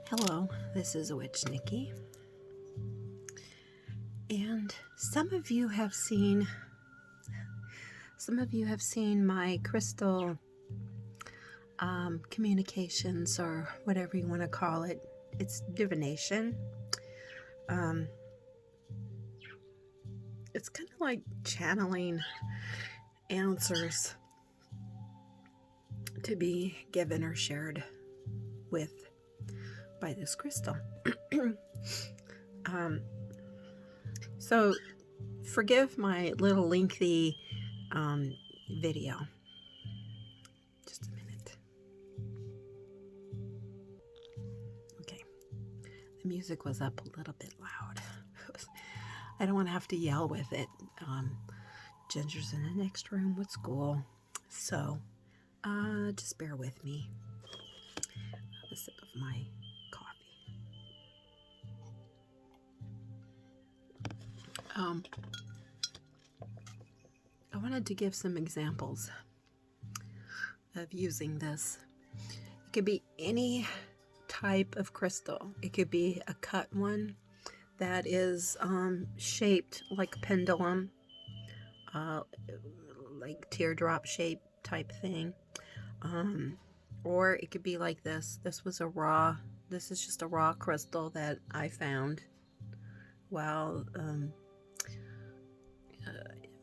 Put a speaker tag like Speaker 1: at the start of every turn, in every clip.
Speaker 1: Hello, this is Witch Nikki, and some of you have seen my crystal communications, or whatever you want to call it. It's divination. It's kind of like channeling answers to be given or shared with by this crystal. So forgive my little lengthy video. Just a minute. Okay, the music was up a little bit loud. I don't want to have to yell with it. Ginger's in the next room with school, so just bear with me. Have a sip of my coffee. I wanted to give some examples of using this. It could be any type of crystal. It could be a cut one that is shaped like a pendulum, like teardrop shape type thing, or it could be like this. This is just a raw crystal that I found while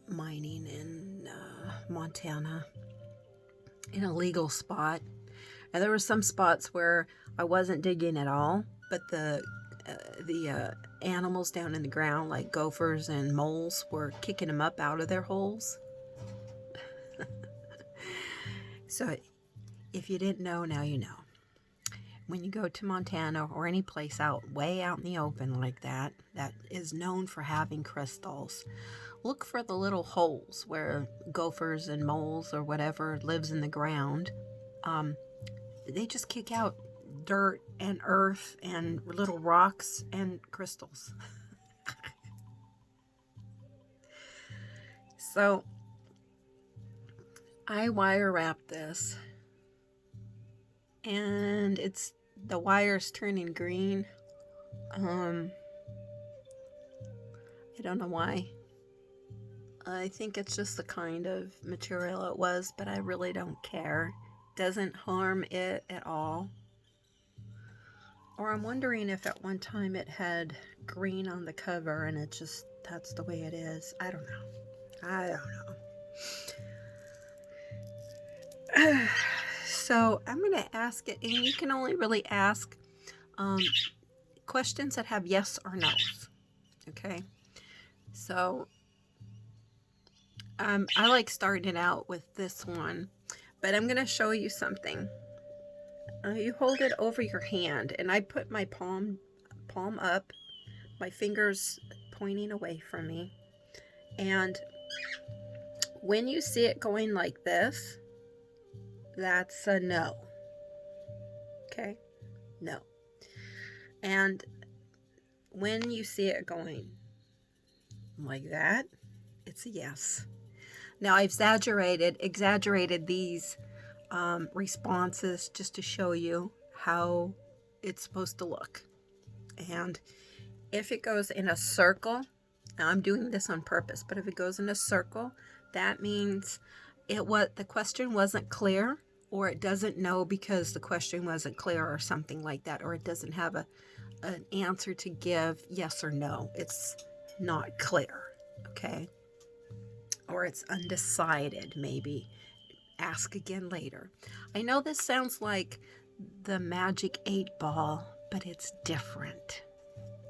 Speaker 1: mining in Montana in a legal spot. And there were some spots where I wasn't digging at all, but the animals down in the ground, like gophers and moles, were kicking them up out of their holes. So if you didn't know, now you know. When you go to Montana or any place way out in the open like that is known for having crystals, look for the little holes where gophers and moles or whatever lives in the ground. They just kick out dirt and earth and little rocks and crystals. So I wire wrapped this, and the wire's turning green. I don't know why. I think it's just the kind of material it was, but I really don't care. Doesn't harm it at all. Or I'm wondering if at one time it had green on the cover and that's the way it is. I don't know. So I'm going to ask it, and you can only really ask questions that have yes or no's. Okay? So I like starting it out with this one, but I'm going to show you something. You hold it over your hand, and I put my palm up, my fingers pointing away from me, and when you see it going like this, that's a no. Okay? No. And when you see it going like that, it's a yes. Now, I've exaggerated these responses just to show you how it's supposed to look. And if it goes in a circle, now I'm doing this on purpose, but if it goes in a circle, that means the question wasn't clear, or it doesn't know because the question wasn't clear, or something like that, or it doesn't have an answer to give, yes or no. It's not clear, okay? Or it's undecided, maybe. Ask again later. I know this sounds like the magic 8-ball, but it's different.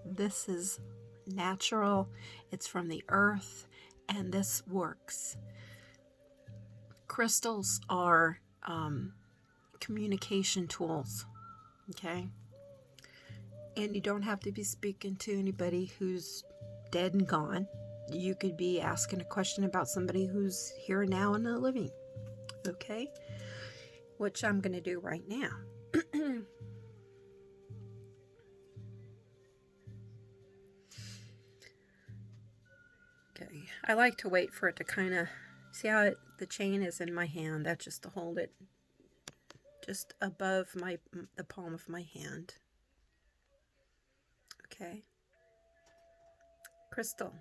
Speaker 1: This is natural. It's from the earth, and this works. Crystals are communication tools, okay? And you don't have to be speaking to anybody who's dead and gone. You could be asking a question about somebody who's here now and living, okay? Which I'm going to do right now. Okay, I like to wait for it to kind of, see how the chain is in my hand. That's just to hold it just above the palm of my hand. Okay. Crystal,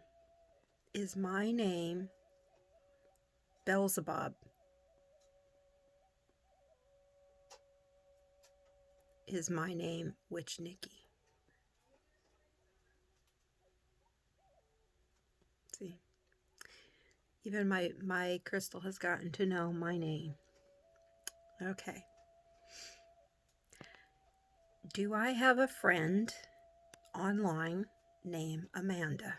Speaker 1: is my name Beelzebub? Is my name Witch Nikki? See, even my crystal has gotten to know my name. Okay. Do I have a friend online named Amanda?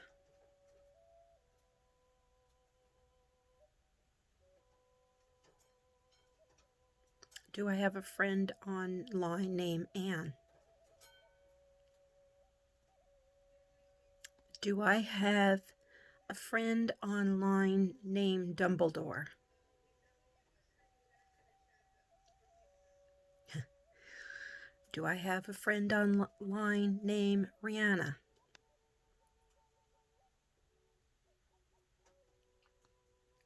Speaker 1: Do I have a friend online named Anne? Do I have a friend online named Dumbledore? Do I have a friend online named Rihanna?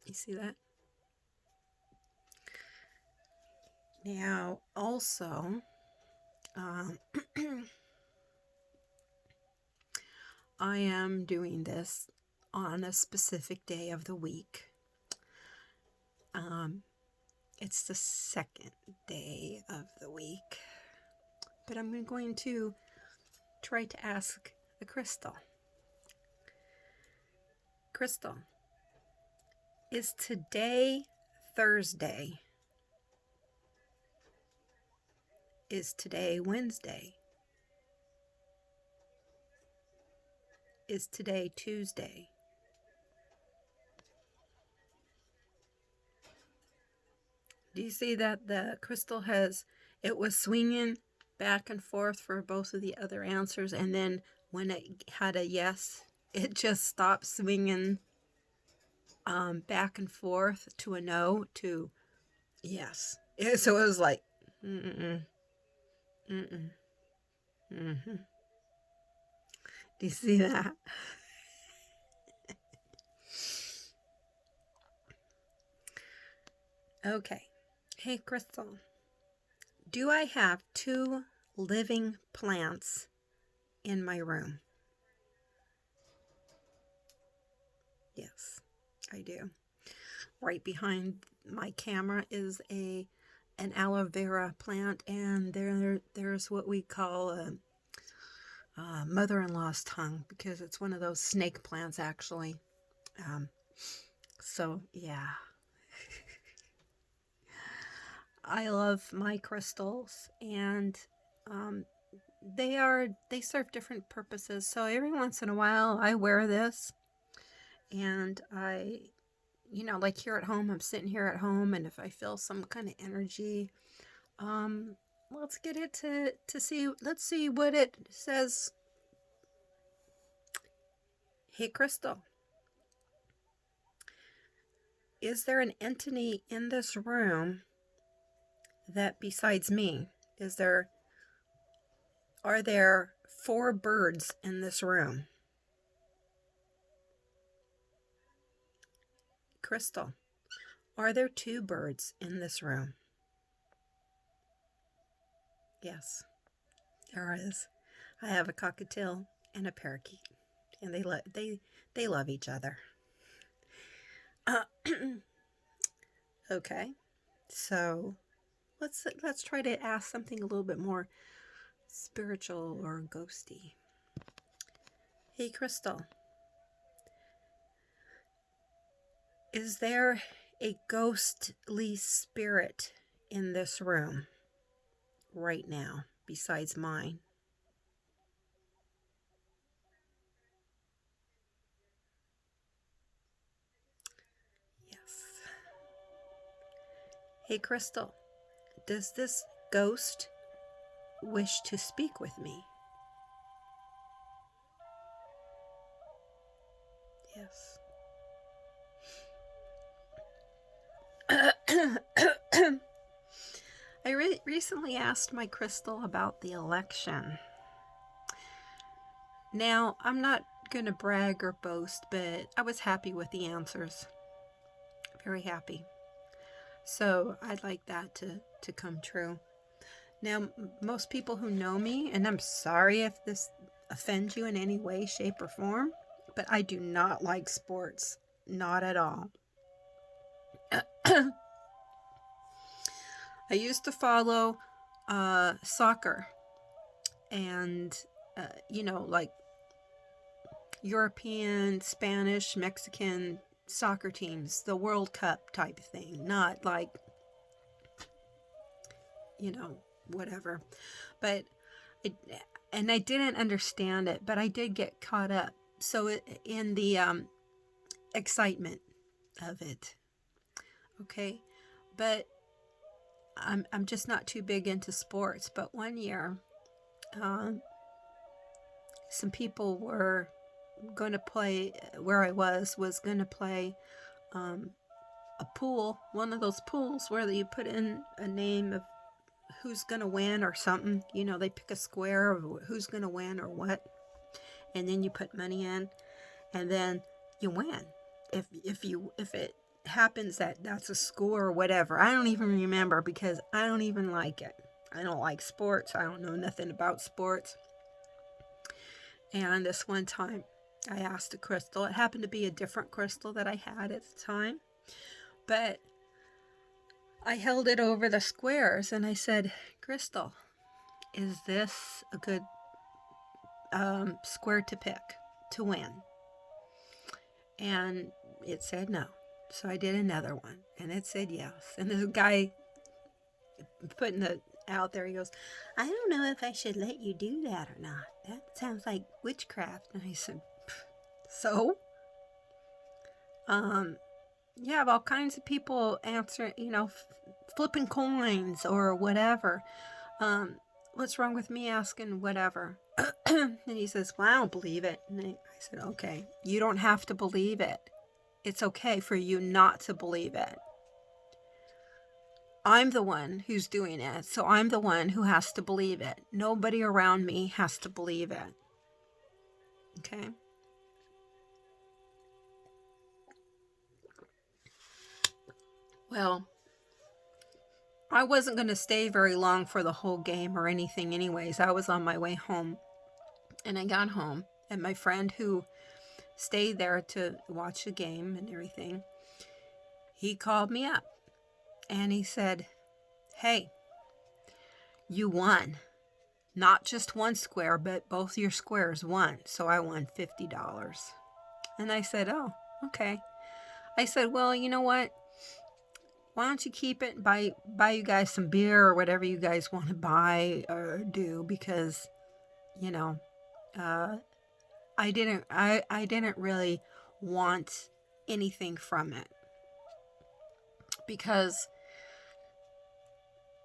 Speaker 1: You see that? Now, also, I am doing this on a specific day of the week. It's the second day of the week. But I'm going to try to ask the crystal. Crystal, is today Thursday? Is today Wednesday? Is today Tuesday? Do you see that the crystal it was swinging back and forth for both of the other answers, and then when it had a yes, it just stopped swinging back and forth to a no to yes. So it was like, mm-mm, mm-mm, mm-hmm. Do you see that? Okay. Hey, Crystal, do I have 2 living plants in my room? Yes, I do. Right behind my camera is an aloe vera plant, and there's what we call a mother-in-law's tongue, because it's one of those snake plants, actually. So yeah, I love my crystals, and they serve different purposes. So every once in a while I wear this, and like here at home, I'm sitting here at home, and if I feel some kind of energy, let's get it to see. Let's see what it says. Hey, Crystal, is there an entity in this room that besides me? Are there 4 birds in this room? Crystal, are there 2 birds in this room? Yes, there is. I have a cockatiel and a parakeet, and they love each other. Okay, so let's try to ask something a little bit more spiritual or ghosty. Hey, Crystal, is there a ghostly spirit in this room right now besides mine? Yes. Hey, Crystal, does this ghost wish to speak with me? Yes. I recently asked my crystal about the election. Now, I'm not going to brag or boast, but I was happy with the answers. Very happy. So I'd like that to come true. Now, most people who know me, and I'm sorry if offend you in any way, shape, or form, but I do not like sports. Not at all. I used to follow soccer and, like European, Spanish, Mexican soccer teams, the World Cup type thing, not like, whatever. But I didn't understand it, but I did get caught up. So in the excitement of it, okay. But I'm just not too big into sports. But one year, some people were going to play where I was going to play a pool, one of those pools where you put in a name of who's going to win or something. They pick a square of who's going to win or what, and then you put money in, and then you win. If it happens that that's a score or whatever, I don't even remember because I don't even like it. I don't like sports. I don't know nothing about sports. And this one time, I asked a crystal. It happened to be a different crystal that I had at the time, but I held it over the squares and I said, "Crystal, is this a good square to pick to win?" And it said no. So I did another one and it said yes. And the guy putting it out there, he goes, "I don't know if I should let you do that or not. That sounds like witchcraft." And I said, "So?" You have all kinds of people answering, flipping coins or whatever. What's wrong with me asking whatever? And he says, "Well, I don't believe it." And I said, "Okay, you don't have to believe it. It's okay for you not to believe it. I'm the one who's doing it, so I'm the one who has to believe it. Nobody around me has to believe it." Okay? Well, I wasn't going to stay very long for the whole game or anything anyways. I was on my way home. And I got home, and my friend who stayed there to watch the game and everything, he called me up. And he said, "Hey, you won. Not just one square, but both your squares won. So I won $50. And I said, "Oh, okay." I said, "Well, you know what? Why don't you keep it and buy you guys some beer or whatever you guys want to buy or do, because, I didn't really want anything from it, because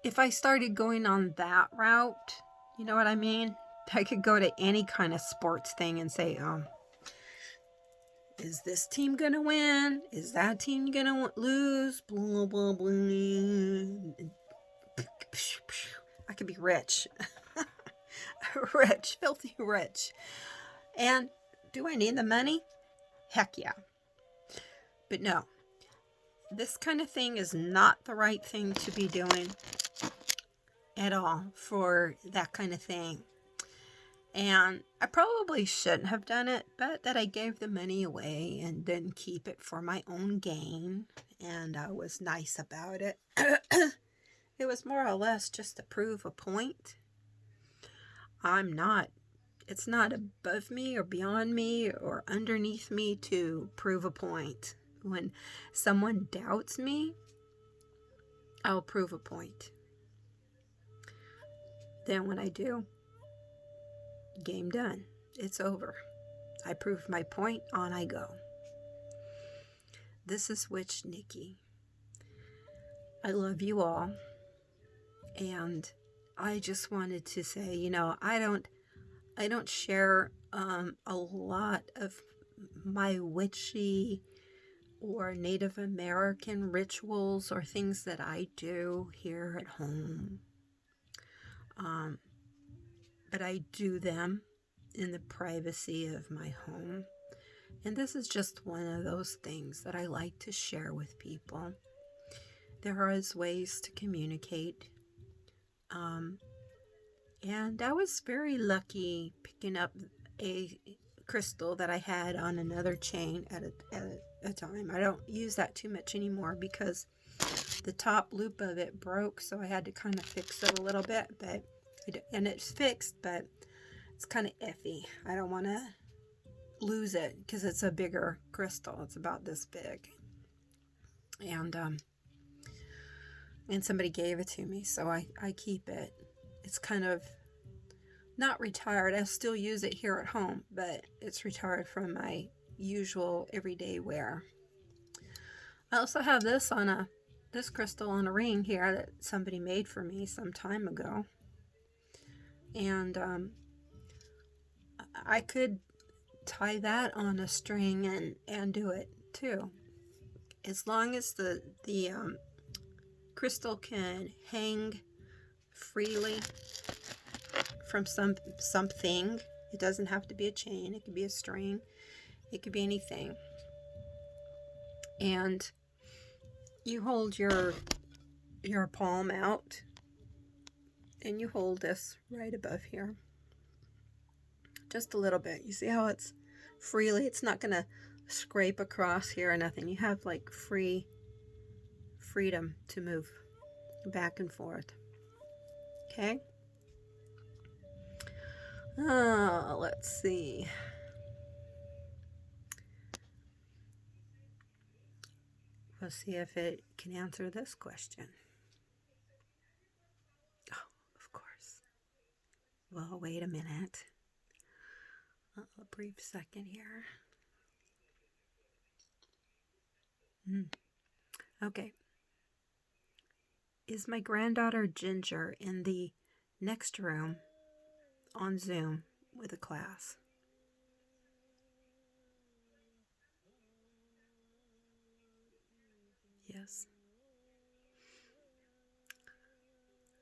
Speaker 1: if I started going on that route, you know what I mean? I could go to any kind of sports thing and say, is this team gonna win? Is that team gonna lose? Blah, blah, blah. I could be rich. Rich, filthy rich. And do I need the money? Heck yeah. But no, this kind of thing is not the right thing to be doing at all for that kind of thing. And I probably shouldn't have done it, but that I gave the money away and didn't keep it for my own gain. And I was nice about it. It was more or less just to prove a point. It's not above me or beyond me or underneath me to prove a point. When someone doubts me, I'll prove a point. Then when I do, game done. It's over. I proved my point, on I go. This is Witch Nikki. I love you all. And I just wanted to say, I don't share a lot of my witchy or Native American rituals or things that I do here at home. But I do them in the privacy of my home. And this is just one of those things that I like to share with people. There are ways to communicate. And I was very lucky picking up a crystal that I had on another chain at a time. I don't use that too much anymore because the top loop of it broke, so I had to kind of fix it a little bit, and it's fixed, but it's kind of iffy. I don't want to lose it because it's a bigger crystal. It's about this big, and somebody gave it to me, so I keep it. It's kind of not retired. I still use it here at home, but it's retired from my usual everyday wear. I also have this crystal on a ring here that somebody made for me some time ago, and I could tie that on a string and do it too, as long as the crystal can hang freely from something. It doesn't have to be a chain. It could be a string. It could be anything. And you hold your palm out, and you hold this right above here, just a little bit. You see how it's freely? It's not gonna scrape across here or nothing. You have like freedom to move back and forth. Okay. Let's see. We'll see if it can answer this question. Oh, of course. Well, wait a minute. A brief second here. Okay. Is my granddaughter Ginger in the next room on Zoom with a class? Yes.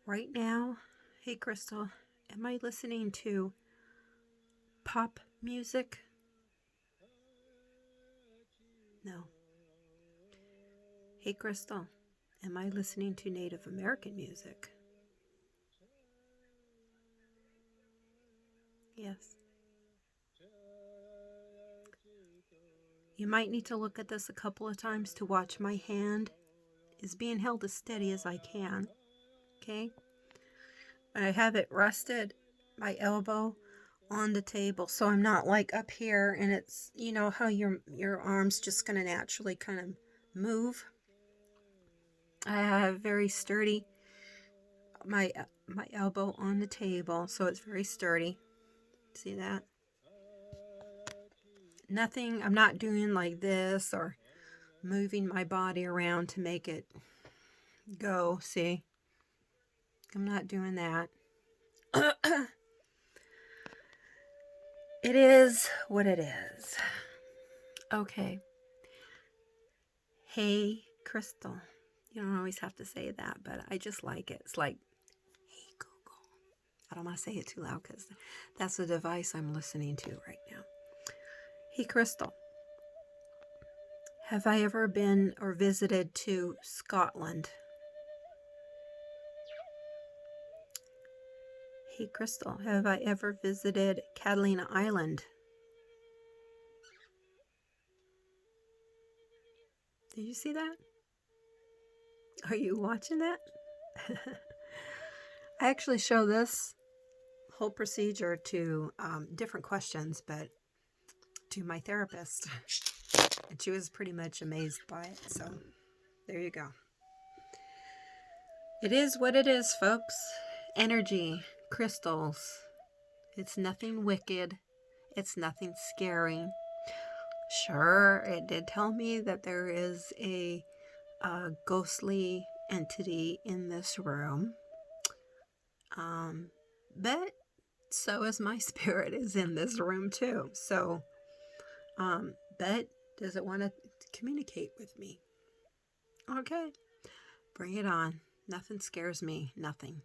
Speaker 1: Right now, hey Crystal, am I listening to pop music? No. Hey Crystal, am I listening to Native American music? Yes. You might need to look at this a couple of times to watch my hand is being held as steady as I can. Okay? I have it rested, my elbow on the table, so I'm not like up here and it's, you know how your arm's just going to naturally kind of move. I have very sturdy, my elbow on the table, so it's very sturdy. See that? Nothing, I'm not doing like this or moving my body around to make it go. See? I'm not doing that. It is what it is. Okay. Hey, Crystal. You don't always have to say that, but I just like it. It's like, hey, Google. I don't want to say it too loud because that's the device I'm listening to right now. Hey, Crystal. Have I ever been or visited to Scotland? Hey, Crystal. Have I ever visited Catalina Island? Did you see that? Are you watching that? I actually show this whole procedure to different questions, but to my therapist. And she was pretty much amazed by it. So there you go. It is what it is, folks. Energy, crystals. It's nothing wicked. It's nothing scary. Sure, it did tell me that there is a ghostly entity in this room. But so is my spirit is in this room too. So, but does it want to communicate with me? Okay, bring it on. Nothing scares me. Nothing.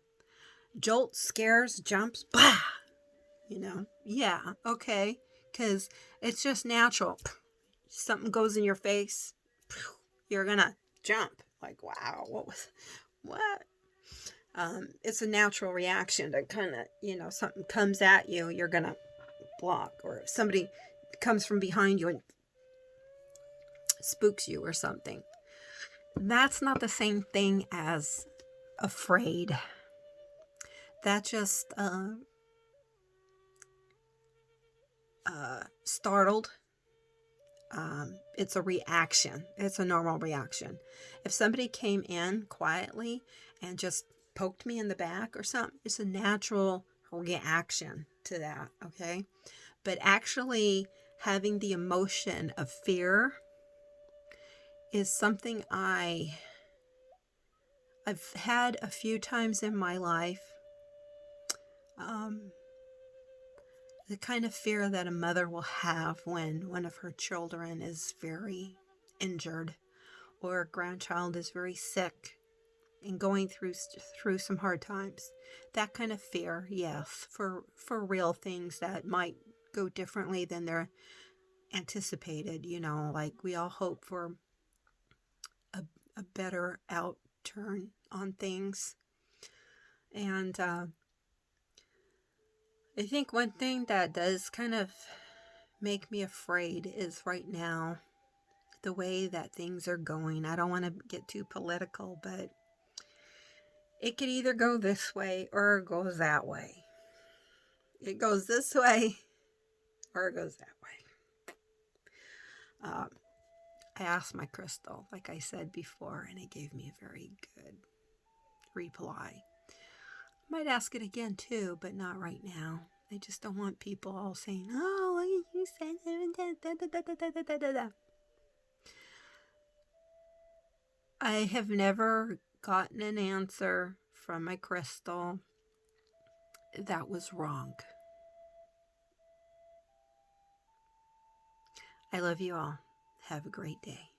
Speaker 1: Jolts, scares, jumps, bah! You know? Yeah, okay. Because it's just natural. Something goes in your face, you're gonna jump. Like, wow, what? It's a natural reaction to kind of, you know, something comes at you, you're going to block. Or if somebody comes from behind you and spooks you or something. That's not the same thing as afraid. That just startled. It's a reaction. It's a normal reaction. If somebody came in quietly and just poked me in the back or something, it's a natural reaction to that, okay? But actually having the emotion of fear is something I've had a few times in my life. The kind of fear that a mother will have when one of her children is very injured or a grandchild is very sick and going through some hard times. That kind of fear, yes, for real things that might go differently than they're anticipated, you know, like we all hope for a better outturn on things. And I think one thing that does kind of make me afraid is right now the way that things are going. I don't want to get too political, but it could either go this way or it goes that way. It goes this way or it goes that way. I asked my crystal, like I said before, and it gave me a very good reply. I might ask it again too, but not right now. I just don't want people all saying, "Oh, look at you said." I have never gotten an answer from my crystal that was wrong. I love you all. Have a great day.